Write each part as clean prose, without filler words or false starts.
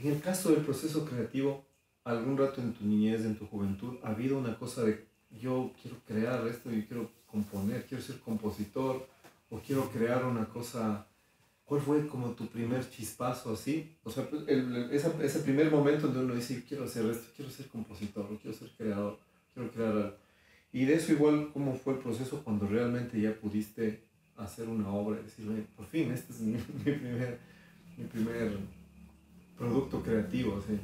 En el caso del proceso creativo, algún rato en tu niñez, en tu juventud, ha habido una cosa de yo quiero crear esto, yo quiero componer, quiero ser compositor o quiero crear una cosa. ¿Cuál fue como tu primer chispazo así? O sea, pues, ese primer momento donde uno dice, quiero hacer esto, quiero ser compositor, o quiero ser creador, quiero crear algo. Y de eso igual, ¿cómo fue el proceso cuando realmente ya pudiste hacer una obra y decir, "Oye, por fin, este es mi primer producto creativo"? Así.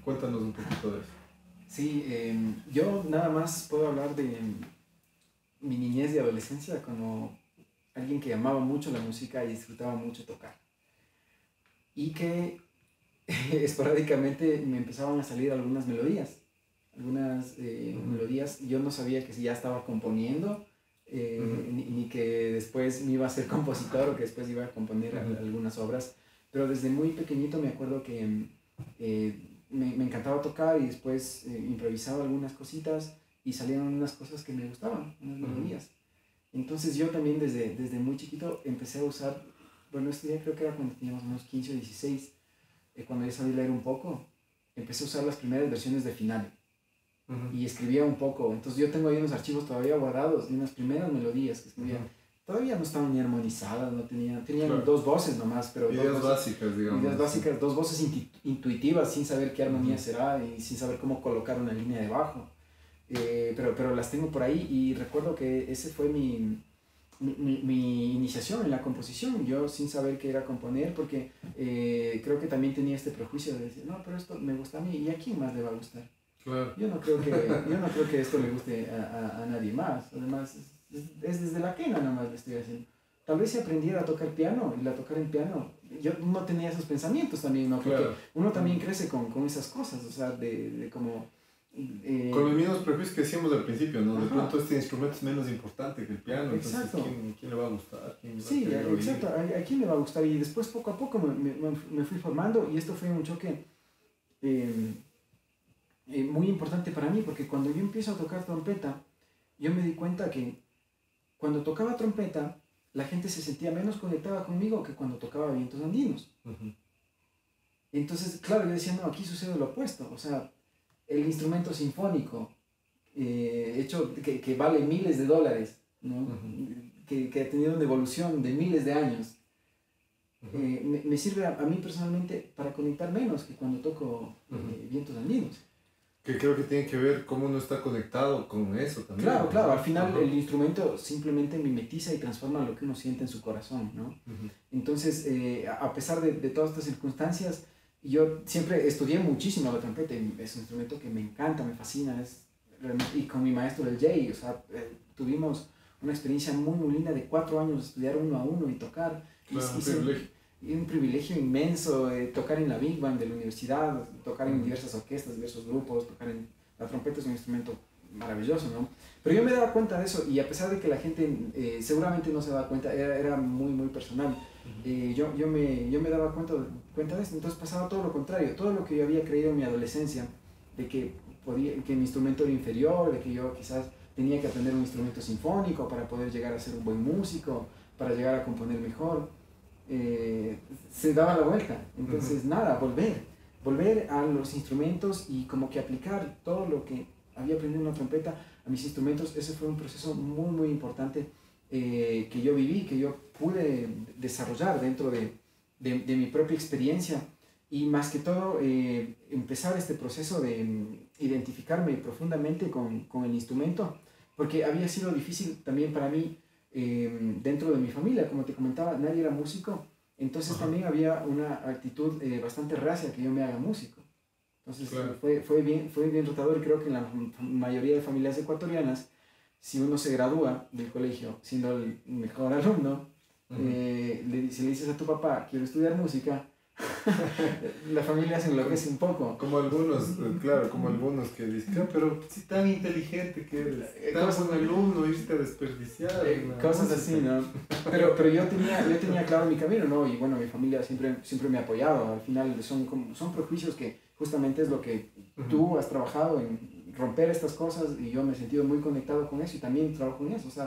Cuéntanos un poquito de eso. Sí, yo nada más puedo hablar de mi niñez y adolescencia como alguien que amaba mucho la música y disfrutaba mucho tocar. Y que esporádicamente me empezaban a salir algunas melodías. Algunas melodías, yo no sabía que si ya estaba componiendo, ni que después me iba a ser compositor o que después iba a componer algunas obras. Pero desde muy pequeñito me acuerdo que me encantaba tocar y después improvisaba algunas cositas y salieron unas cosas que me gustaban, unas melodías. Entonces yo también desde muy chiquito empecé a usar, bueno, esto ya creo que era cuando teníamos unos 15 o 16, cuando ya sabía leer un poco, empecé a usar las primeras versiones de Finale y escribía un poco. Entonces yo tengo ahí unos archivos todavía guardados de unas primeras melodías que escribía. Todavía no estaban ni armonizadas, tenían Claro. dos voces nomás, pero Ideas básicas, digamos. ideas básicas, dos voces intuitivas, sin saber qué armonía será y sin saber cómo colocar una línea de bajo. Pero las tengo por ahí y recuerdo que ese fue mi iniciación en la composición, yo sin saber qué era componer, porque creo que también tenía este prejuicio de decir, no, pero esto me gusta a mí, ¿y a quién más le va a gustar? Claro. Yo no creo que esto le guste a nadie más, además es desde la quena nomás lo estoy haciendo. Tal vez si aprendiera a tocar piano y a tocar en piano, yo no tenía esos pensamientos también, ¿no? Porque Claro. uno también crece con esas cosas, o sea, de como... Con los mismos prejuicios que decíamos al principio, ¿no? De Ajá. pronto este instrumento es menos importante que el piano, Exacto. entonces ¿quién le va a gustar? ¿Quién va a Sí, querer oír? exacto, a quién le va a gustar. Y después poco a poco me fui formando y esto fue un choque muy importante para mí, porque cuando yo empiezo a tocar trompeta, yo me di cuenta que cuando tocaba trompeta, la gente se sentía menos conectada conmigo que cuando tocaba vientos andinos. Entonces, claro, yo decía, no, aquí sucede lo opuesto. O sea, el instrumento sinfónico, hecho que vale miles de dólares, ¿no? Que ha tenido una evolución de miles de años, me sirve a mí personalmente para conectar menos que cuando toco vientos andinos. Que creo que tiene que ver cómo uno está conectado con eso también. Claro, claro, al final el instrumento simplemente mimetiza y transforma lo que uno siente en su corazón, ¿no? Entonces, a pesar de todas estas circunstancias, yo siempre estudié muchísimo la trompeta, es un instrumento que me encanta, me fascina, y con mi maestro del Jay, o sea, tuvimos una experiencia muy, muy linda de 4 años de estudiar uno a uno y tocar. Claro, un privilegio. Un privilegio inmenso, tocar en la Big Band de la universidad, tocar en diversas orquestas, diversos grupos, la trompeta es un instrumento maravilloso, ¿no? Pero yo me daba cuenta de eso y a pesar de que la gente seguramente no se daba cuenta, era muy, muy personal. Yo me daba cuenta de esto, entonces pasaba todo lo contrario, todo lo que yo había creído en mi adolescencia, de que mi instrumento era inferior, de que yo quizás tenía que aprender un instrumento sinfónico para poder llegar a ser un buen músico, para llegar a componer mejor, se daba la vuelta. Entonces nada, volver a los instrumentos y como que aplicar todo lo que había aprendido en la trompeta a mis instrumentos. Ese fue un proceso muy, muy importante que yo viví, que yo pude desarrollar dentro de mi propia experiencia y más que todo empezar este proceso de identificarme profundamente con el instrumento, porque había sido difícil también para mí dentro de mi familia, como te comentaba, nadie era músico, entonces también había una actitud bastante reacia que yo me haga músico. Entonces claro, fue bien rotador y creo que en la mayoría de familias ecuatorianas, si uno se gradúa del colegio siendo el mejor alumno, si le dices a tu papá, quiero estudiar música, la familia se enloquece un poco. Como algunos, claro, como algunos que dicen, pero si tan inteligente que eres, tan buen alumno, irte a desperdiciar. Cosas así, ¿no? Pero yo tenía claro mi camino, ¿no? Y bueno, mi familia siempre me ha apoyado. Al final son prejuicios que justamente es lo que tú has trabajado en romper estas cosas y yo me he sentido muy conectado con eso y también trabajo en eso, o sea,